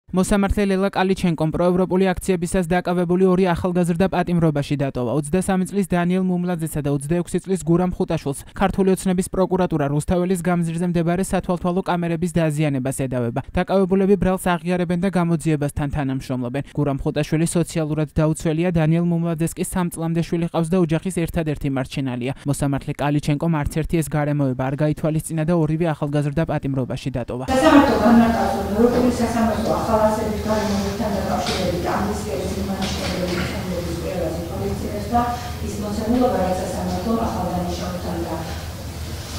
მოსამართლე ლელა კალიჩენკომ პროევროპული აქციებისას დაკავებული ორი ახალგაზრდა პატიმრობაში დატოვა. 23 წლის დანიელ მუმლაძესა და 26 წლის გურამ ხუტაშვილს ქართული ოცნების პროკურატურა რუსთაველის გამზირზე მდებარე სათვალთვალო კამერების დაზიანებას ედავება. დაკავებულები ბრალს აღიარებენ და გამოძიებასთან თანამშრომლობენ. გურამ ხუტაშვილი სოციალურად დაუცველია, დანიელ მუმლაძეს კი 3 წლამდე შვილი ყავს და ოჯახის ერთადერთი მარჩენალია. მოსამართლე კალიჩენკომ არც ერთი ეს გარემოება არ გაითვალისწინა და ორივე ახალგაზრდა პატიმრობაში დატოვა. ახალგაზრდების გარემოებთან დაკავშირებით ამნისტიის იმანშტაბების ფონდების პერიოდის პოლიციას და ის მოცემულობა, რაც სასამართლომ ახალგაზრდებთან და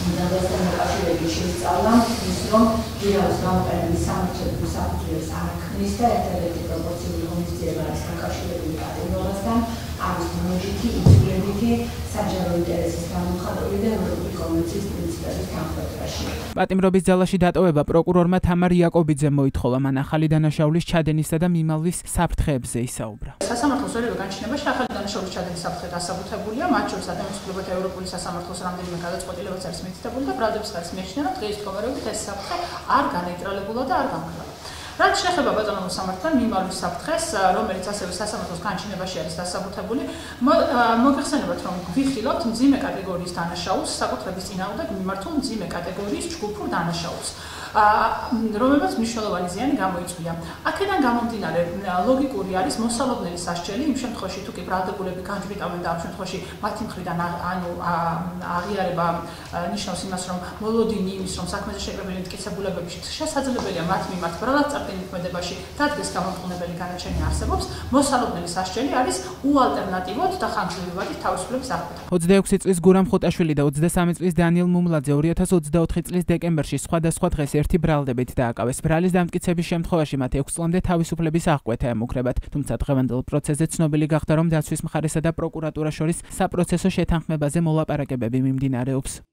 მიზანებთან დაკავშირებით შეისწავლა, ის რომ გირაოს გამოყენების სამართლებრივ საფუძველს არ ქმნის და ერთადერთი პროპორციული ღონისძიება, რაც დაკავშირებული პატიმრობასთან, არის მონოჯითი, იზოლებითი, საჯარო ინტერესის განუხატული და ევროპული კონვენციის პრინციპების განხორციელებაში. პატიმრობის ძალაში დატოვება პროკურორმა თამარ იაკობიძემ მოითხოვა, მან ახალი დანაშაულის ჩადენისა და მიმალვის საფრთხეებზე ისაუბრა. სასამართლოს ორივე განჩინებაში ახალი დანაშაულის ჩადენის საფრთხე დასაბუთებულია, მათ შორის ადამიანის უფლებათა ევროპული სასამართლოს რამდენიმე გადაწყვეტილებაც არის მითითებული და ბრალდების ხარისხის მიეჩნია, რომ დღეის მდგომარეობით ეს საფრთხე არ განეიტრალებულა და არ გამქრალა. რაც შეეხება ბატონო მოსამართლემ მიმალვის საფრთხეს, რომელიც ასევე სასამართლოს განჩინებაში არის დასაბუთებული, მოგეხსენებათ, რომ ვიხილავთ მძიმე კატეგორიის დანაშაულს, საკუთრების წინააღმდეგ მიმართულ მძიმე კატეგორიის ჯგუფურ დანაშაულს, რომელმაც მნიშვნელოვანი ზიანი გამოიწვია. აქედან გამომდინარე, ლოგიკური არის მოსალოდნელი სასჯელი იმ შემთხვევაში, თუ კი ბრალდებულები განჯვიტავენ და ამ შემთხვევაში მათი მხრიდან აღიარება ნიშნავს იმას, რომ მოლოდინი იმის, რომ საქმეზე შეკრებილი მტკიცებულებები შესაძლებელია მათ მიმართ ბრალად წარდგენილ ქმედებაში დადგეს გამომტყუნებელი განაჩენი არსებობს, მოსალოდნელი სასჯელი არის უალტერნატივოდ და ხანგრძლივად თავისუფლების აღკვეთა. 26 წლის გურამ ხუტაშვილი და 23 წლის დანიელ მუმლაძე 2024 წლის დეკემბერში სხვადასხვა დღეს ერთი ბრალდებით დააკავეს. ბრალის დამტკიცების შემთხვევაში მათ 6 წლამდე თავისუფლების აღკვეთა ემუქრებათ. თუმცა დღევანდელ პროცესზე ცნობილი გახდა, რომ დაცვის მხარესა და პროკურატურას შორის საპროცესო შეთანხმებაზე მოლაპარაკებები მიმდინარეობს.